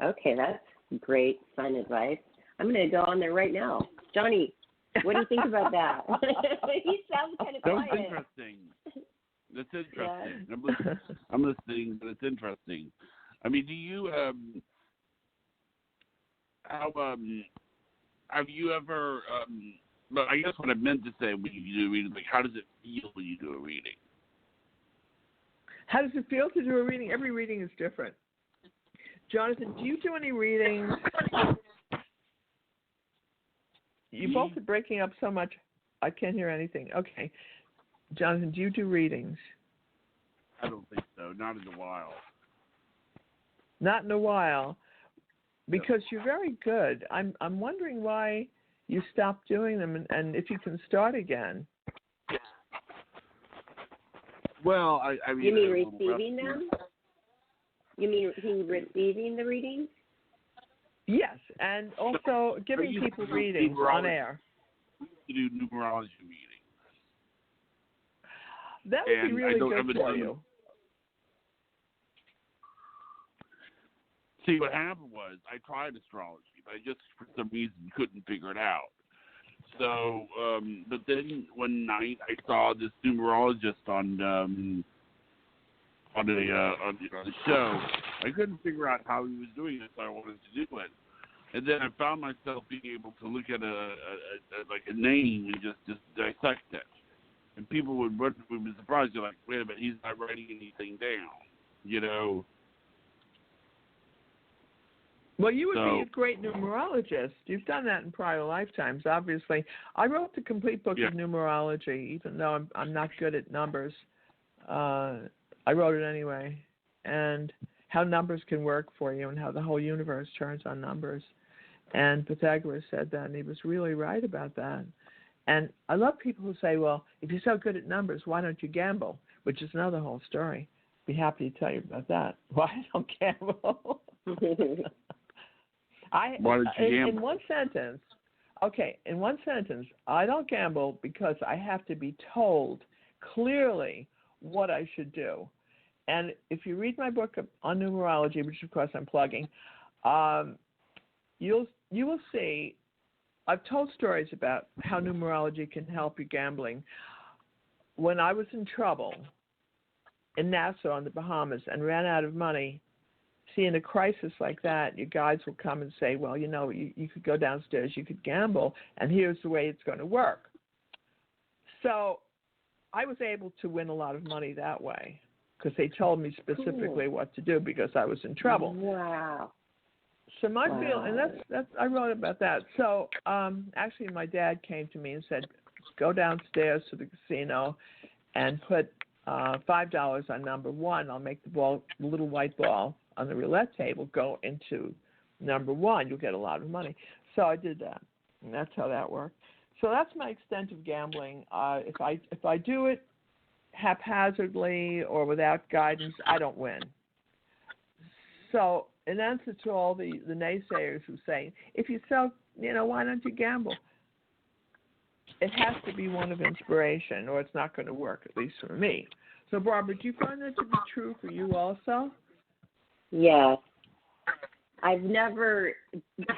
Okay, that's great, fun advice. I'm going to go on there right now. Johnny, what do you think about that? He sounds kind of quiet. That's interesting. That's interesting. Yeah. I'm listening, but it's interesting. I mean, do you have you ever? But I guess what I meant to say when you do a reading, like, how does it feel when you do a reading? How does it feel to do a reading? Every reading is different. Jonathan, do you do any readings? You both are breaking up so much, I can't hear anything. Okay. Jonathan, do you do readings? I don't think so. Not in a while. Not in a while. Because you're very good. I'm wondering why you stopped doing them and if you can start again. Well, I mean... You mean receiving them? You mean receiving the readings? Yes, and also giving people readings on air. We used to do numerology readings. That would be really good for you. See, what happened was I tried astrology, but I just for some reason couldn't figure it out. So, but then one night I saw this numerologist on the show. I couldn't figure out how he was doing it, so I wanted to do it. And then I found myself being able to look at a name and just dissect it. And people would be surprised. They're like, wait a minute, he's not writing anything down, Well, you would be a great numerologist. You've done that in prior lifetimes, obviously. I wrote the complete book of numerology, even though I'm not good at numbers. I wrote it anyway, and how numbers can work for you and how the whole universe turns on numbers. And Pythagoras said that, and he was really right about that. And I love people who say, well, if you're so good at numbers, why don't you gamble? Which is another whole story. Be happy to tell you about that. Why I don't gamble? Why don't you gamble? In one sentence, I don't gamble because I have to be told clearly what I should do. And if you read my book on numerology, which of course I'm plugging, you will see I've told stories about how numerology can help you gambling. When I was in trouble in Nassau in the Bahamas and ran out of money, see, in a crisis like that, your guides will come and say, well, you could go downstairs, you could gamble, and here's the way it's going to work. So I was able to win a lot of money that way because they told me specifically what to do because I was in trouble. Wow. So my feel, and that's I wrote about that. So actually, my dad came to me and said, go downstairs to the casino and put $5 on number one. I'll make the little white ball on the roulette table go into number one. You'll get a lot of money. So I did that, and that's how that worked. So that's my extent of gambling. If I do it haphazardly or without guidance, I don't win. So in answer to all the naysayers who say, if you sell, why don't you gamble? It has to be one of inspiration or it's not going to work, at least for me. So, Barbara, do you find that to be true for you also? Yes. I've never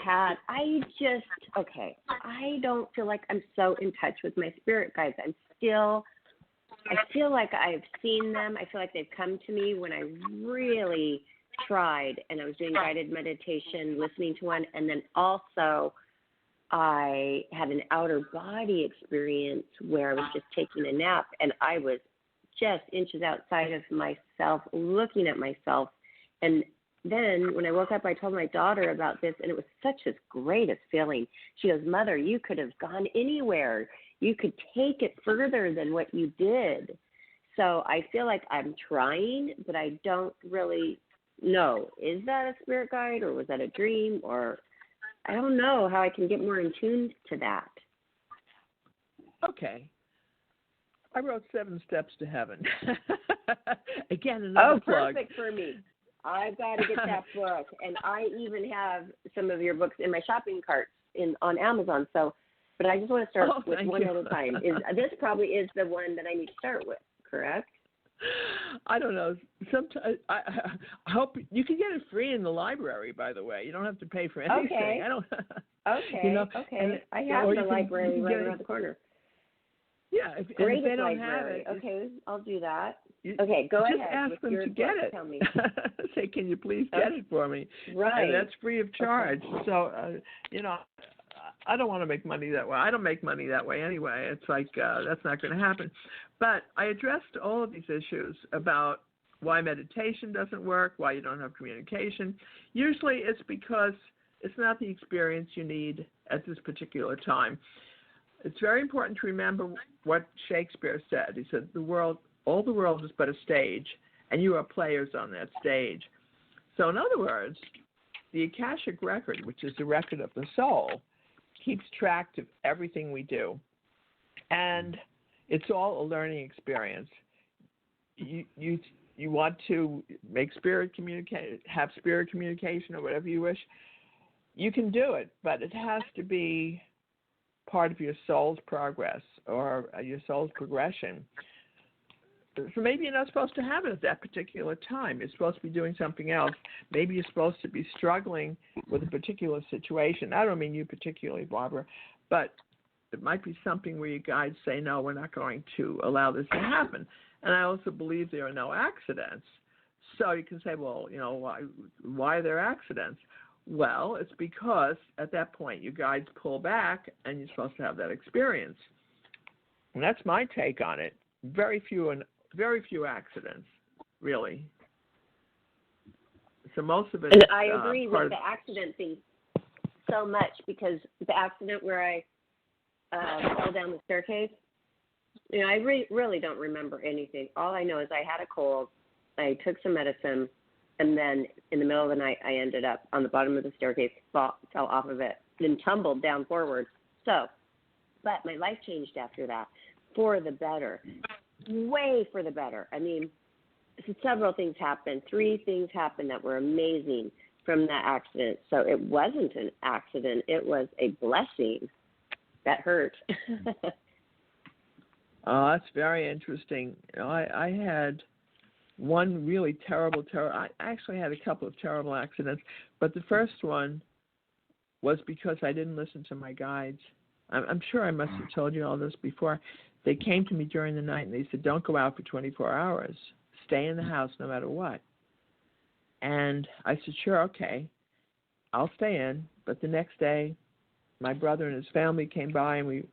had, I don't feel like I'm so in touch with my spirit guides. I feel like I've seen them. I feel like they've come to me when I really tried and I was doing guided meditation, listening to one, and then also I had an outer body experience where I was just taking a nap and I was just inches outside of myself, looking at myself. And then when I woke up, I told my daughter about this, and it was such a greatest feeling. She goes, Mother, you could have gone anywhere. You could take it further than what you did. So I feel like I'm trying, but I don't really know. Is that a spirit guide, or was that a dream, or I don't know how I can get more in tune to that. Okay. I wrote 7 Steps to Heaven. Again, another plug. Perfect for me. I've got to get that book, and I even have some of your books in my shopping cart on Amazon. So, but I just want to start with one at a time. This probably is the one that I need to start with, correct? I don't know. Sometimes I hope you can get it free in the library. By the way, you don't have to pay for anything. Okay. I don't. Okay. Okay. I have the library right around the corner. Yeah. If they don't have it, okay, I'll do that. Okay, go ahead. Just ask them to get it. Tell me. Say, can you please get it for me? Right. And that's free of charge. Okay. So, I don't want to make money that way. I don't make money that way anyway. It's like that's not going to happen. But I addressed all of these issues about why meditation doesn't work, why you don't have communication. Usually it's because it's not the experience you need at this particular time. It's very important to remember what Shakespeare said. He said, all the world is but a stage, and you are players on that stage. So in other words, the Akashic record, which is the record of the soul, keeps track of everything we do. And it's all a learning experience. You want to make have spirit communication or whatever you wish, you can do it, but it has to be part of your soul's progress or your soul's progression. So maybe you're not supposed to have it at that particular time. You're supposed to be doing something else. Maybe you're supposed to be struggling with a particular situation. I don't mean you particularly, Barbara, but it might be something where your guides say, no, we're not going to allow this to happen. And I also believe there are no accidents. So you can say, well, why are there accidents? Well, it's because at that point your guides pull back and you're supposed to have that experience. And that's my take on it. Very few accidents, really. So most of it and is, I agree with the accident thing so much, because the accident where I fell down the staircase, I really don't remember anything. All I know is I had a cold, I took some medicine, and then in the middle of the night I ended up on the bottom of the staircase, fell off of it, then tumbled down forward. So, but my life changed after that for the better. Way for the better. I mean, several things happened. 3 things happened that were amazing from that accident. So it wasn't an accident. It was a blessing. That hurt. Oh, that's very interesting. I had one really terrible. I actually had a couple of terrible accidents, but the first one was because I didn't listen to my guides. I'm sure I must have told you all this before. They came to me during the night and they said, don't go out for 24 hours. Stay in the house no matter what. And I said, sure, okay, I'll stay in. But the next day, my brother and his family came by and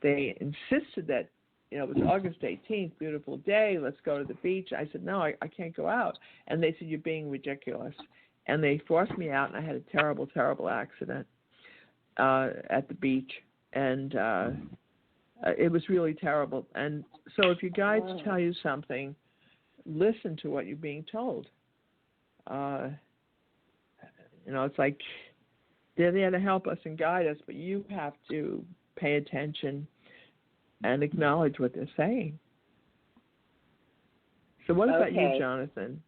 they insisted that, it was August 18th, beautiful day, let's go to the beach. I said, no, I can't go out. And they said, you're being ridiculous. And they forced me out, and I had a terrible, terrible accident at the beach. And it was really terrible. And so if your guides tell you something, listen to what you're being told. It's like they're there to help us and guide us, but you have to pay attention and acknowledge what they're saying. So what about you, Jonathan?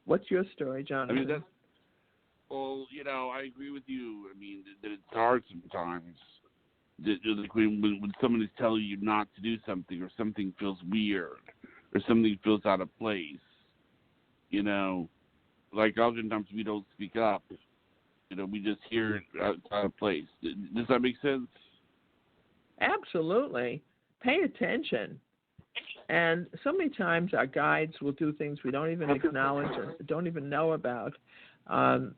What's your story, Jonathan? I agree with you. I mean, that it's hard sometimes. When somebody's telling you not to do something, or something feels weird, or something feels out of place, like oftentimes we don't speak up. We just hear it out of place. Does that make sense? Absolutely. Pay attention. And so many times our guides will do things we don't even acknowledge or don't even know about. I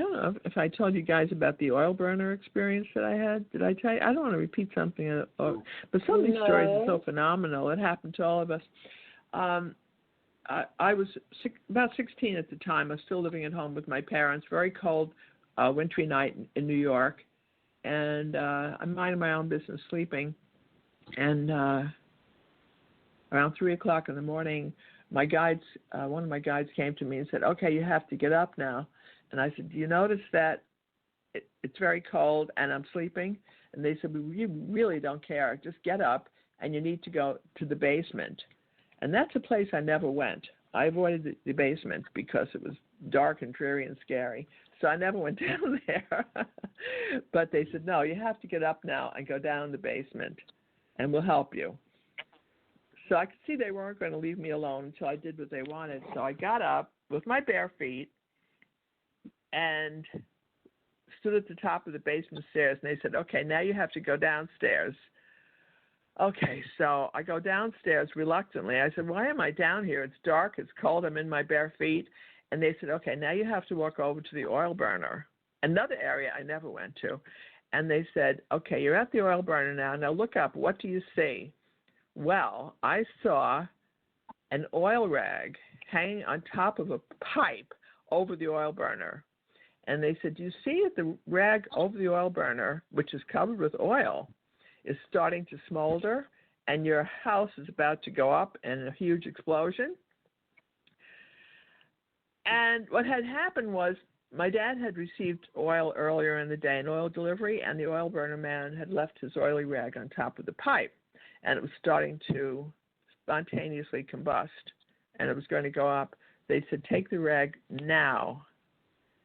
don't know if I told you guys about the oil burner experience that I had. Did I tell you? I don't want to repeat something, but some of these stories are so phenomenal. It happened to all of us. I was about 16 at the time. I was still living at home with my parents. Very cold, wintry night in New York. And I'm minding my own business, sleeping. And around 3 o'clock in the morning, my guides, one of my guides came to me and said, okay, you have to get up now. And I said, do you notice that it's very cold and I'm sleeping. And they said, we really don't care. Just get up, and you need to go to the basement. And that's a place I never went. I avoided the basement because it was dark and dreary and scary. So I never went down there. But they said, no, you have to get up now and go down in the basement, and we'll help you. So I could see they weren't going to leave me alone until I did what they wanted. So I got up with my bare feet and stood at the top of the basement stairs, and they said, okay, now you have to go downstairs. Okay, so I go downstairs reluctantly. I said, why am I down here? It's dark, it's cold, I'm in my bare feet. And they said, okay, now you have to walk over to the oil burner, another area I never went to. And they said, okay, you're at the oil burner now. Now look up. What do you see? Well, I saw an oil rag hanging on top of a pipe over the oil burner. And they said, do you see that the rag over the oil burner, which is covered with oil, is starting to smolder, and your house is about to go up in a huge explosion? And what had happened was my dad had received oil earlier in the day, an oil delivery, and the oil burner man had left his oily rag on top of the pipe, and it was starting to spontaneously combust, and it was going to go up. They said, take the rag now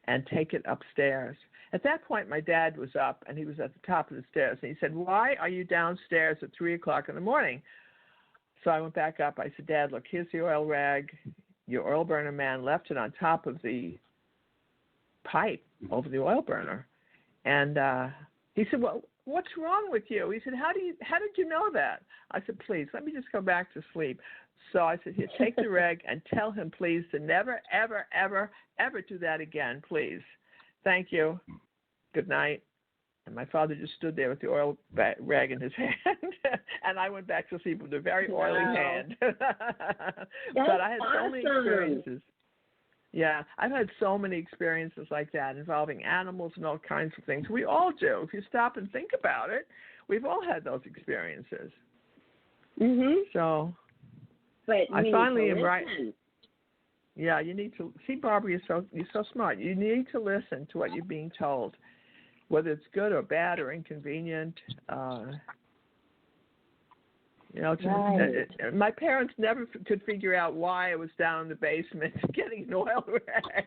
and take it upstairs. At that point, my dad was up, and he was at the top of the stairs, and he said, why are you downstairs at 3 o'clock in the morning? So I went back up. I said, Dad, look, here's the oil rag. Your oil burner man left it on top of the pipe over the oil burner. And he said, well, what's wrong with you? He said, how did you know that? I said, please, let me just go back to sleep. So I said, here, take the rag and tell him, please, to never, ever, ever, ever do that again, please. Thank you. Good night. And my father just stood there with the oil rag in his hand, and I went back to sleep with a very oily hand. But I had so many experiences. Yeah, I've had so many experiences like that involving animals and all kinds of things. We all do. If you stop and think about it, we've all had those experiences. So but I finally am right. Yeah, you need to see, Barbara. You're so smart. You need to listen to what you're being told, whether it's good or bad or inconvenient. My parents never could figure out why I was down in the basement getting an oil rag.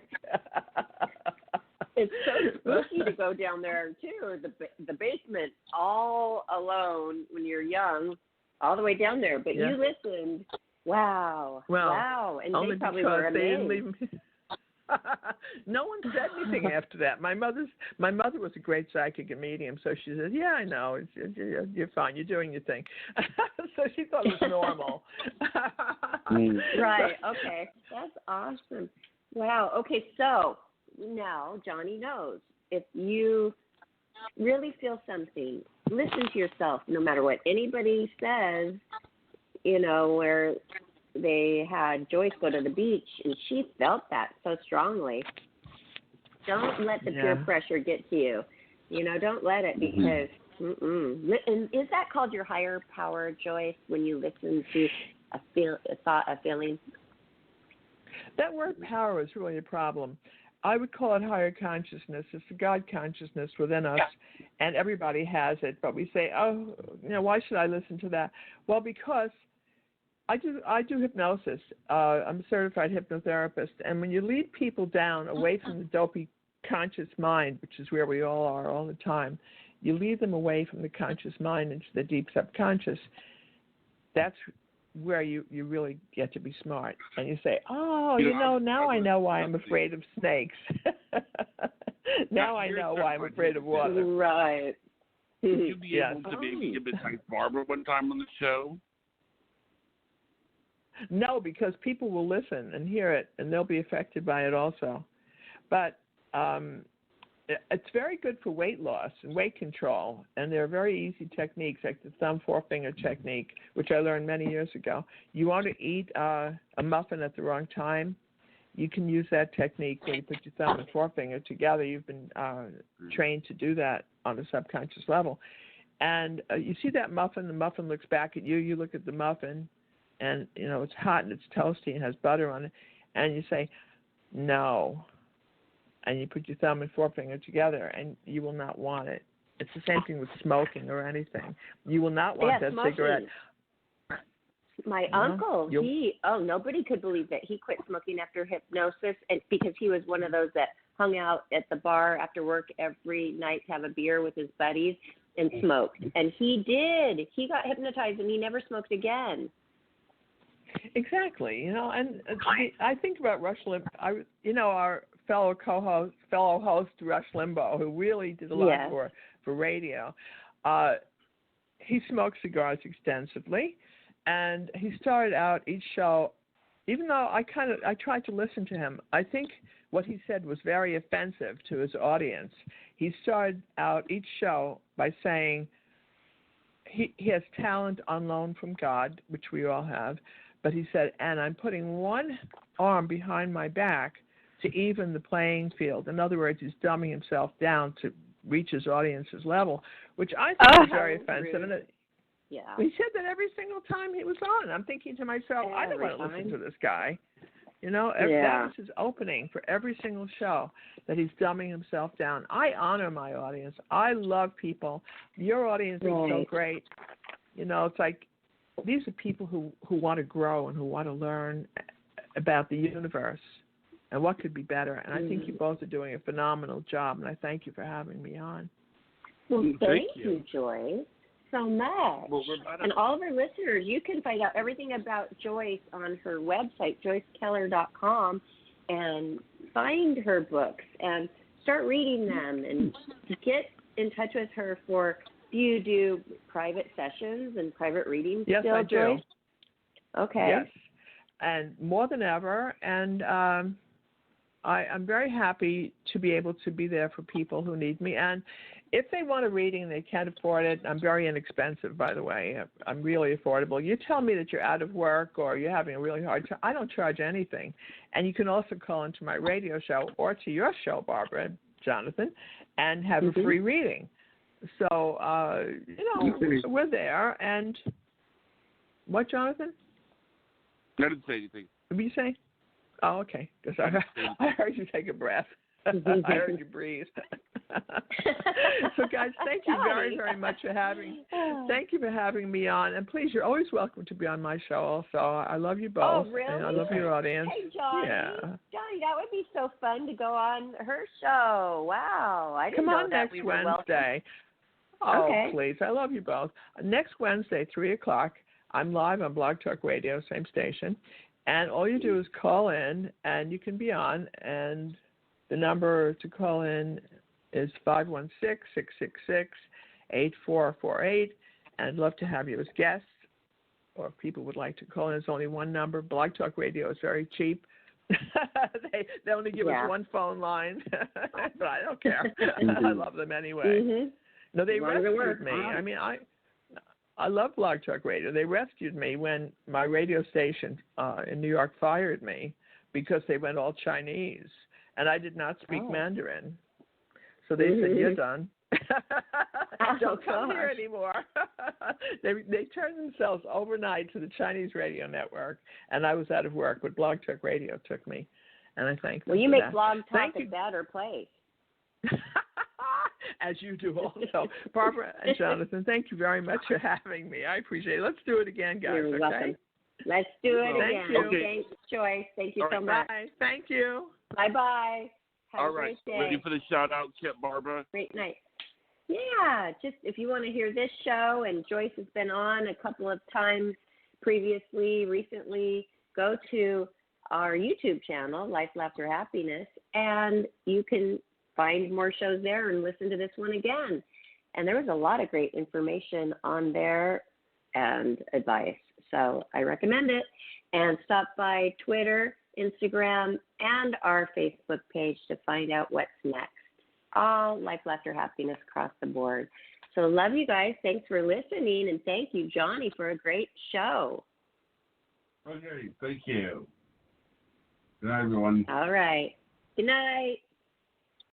It's so spooky to go down there too. The basement, all alone when you're young, all the way down there. But you listened. Wow. Wow. And only they probably because were amazed. They didn't leave me. No one said anything after that. My mother was a great psychic and medium, so she said, yeah, I know. You're fine. You're doing your thing. So she thought it was normal. Right. Okay. That's awesome. Wow. Okay. So now Johnny knows if you really feel something, listen to yourself no matter what anybody says, where they had Joyce go to the beach and she felt that so strongly. Don't let the peer pressure get to you. Don't let it because, And is that called your higher power, Joyce, when you listen to a feeling? That word power is really a problem. I would call it higher consciousness. It's the God consciousness within us, and everybody has it. But we say, why should I listen to that? Well, because I do hypnosis. I'm a certified hypnotherapist, and when you lead people down away from the dopey conscious mind, which is where we all are all the time, you lead them away from the conscious mind into the deep subconscious. That's where you really get to be smart. And you say, now I know why I'm afraid of snakes. Now I know why I'm afraid of water. Right. Would you be able to maybe hypnotize Barbara one time on the show? No, because people will listen and hear it, and they'll be affected by it also. But it's very good for weight loss and weight control, and there are very easy techniques like the thumb forefinger technique, which I learned many years ago. You want to eat a muffin at the wrong time, you can use that technique where you put your thumb and forefinger together. You've been trained to do that on a subconscious level. And you see that muffin, the muffin looks back at you, you look at the muffin, and it's hot and it's toasty and has butter on it, and you say, no, and you put your thumb and forefinger together, and you will not want it. It's the same thing with smoking or anything. You will not want that smoking. cigarette. My uncle, nobody could believe that he quit smoking after hypnosis, and because he was one of those that hung out at the bar after work every night to have a beer with his buddies and smoked. And he did. He got hypnotized, and he never smoked again. Exactly. And I think about Rush Limbaugh. Our fellow host Rush Limbaugh, who really did a lot for radio. He smoked cigars extensively, and he started out each show. Even though I tried to listen to him, I think what he said was very offensive to his audience. He started out each show by saying he has talent on loan from God, which we all have, but he said, and I'm putting one arm behind my back to even the playing field. In other words, he's dumbing himself down to reach his audience's level, which I think is very offensive. And he said that every single time he was on. I'm thinking to myself, I don't want to listen to this guy. That was his opening for every single show, that he's dumbing himself down. I honor my audience. I love people. Your audience is so great. It's like these are people who want to grow and who want to learn about the universe and what could be better. And I think you both are doing a phenomenal job, and I thank you for having me on. Well, thank you, Joyce, so much. And all of our listeners, you can find out everything about Joyce on her website, joycekeller.com, and find her books and start reading them and get in touch with her for, do you do private sessions and private readings still, I do. Joyce? Okay. Yes, and more than ever, and I'm very happy to be able to be there for people who need me. And if they want a reading and they can't afford it, I'm very inexpensive, by the way. I'm really affordable. You tell me that you're out of work or you're having a really hard time, I don't charge anything. And you can also call into my radio show or to your show, Barbara, Jonathan, and have a free reading. So, we're there. And what, Jonathan? I didn't say anything. What did you say? Oh, okay. Because I heard you take a breath. I heard you breathe. So, guys, thank you very, very much for having. Thank you for having me on, and please, you're always welcome to be on my show. Also, I love you both. Oh, really? And I love your audience. Hey, Johnny. Yeah. Johnny, that would be so fun to go on her show. Wow, I didn't Come know on that next we were Wednesday. Welcome. Oh, okay. Please, I love you both. Next Wednesday, 3:00. I'm live on Blog Talk Radio, same station. And all you do is call in, and you can be on. And the number to call in is 516-666-8448. And I'd love to have you as guests, or if people would like to call in. There's only one number. Blog Talk Radio is very cheap. they only give us one phone line, but I don't care. I love them anyway. No, they rescued me. I mean, I love Blog Talk Radio. They rescued me when my radio station in New York fired me because they went all Chinese, and I did not speak Mandarin. So they said, "You're done. Don't come here anymore." They turned themselves overnight to the Chinese radio network, and I was out of work. But Blog Talk Radio took me, and I thank them. Well, you for make that. Blog Talk a better place. As you do also. Barbara and Jonathan, thank you very much for having me. I appreciate it. Let's do it again, guys. You're welcome. Let's do it again. You. Thanks, Joyce. Thank you so much. Bye. Thank you. Bye-bye. Have All a right. great day. Ready for the shout-out, Barbara? Great night. Yeah, just if you want to hear this show, and Joyce has been on a couple of times recently, go to our YouTube channel, Life, Laughter, Happiness, and you can find more shows there and listen to this one again. And there was a lot of great information on there and advice. So I recommend it. And stop by Twitter, Instagram, and our Facebook page to find out what's next. All Life, Laughter, Happiness across the board. So love you guys. Thanks for listening. And thank you, Johnny, for a great show. Okay, thank you. Good night, everyone. All right. Good night.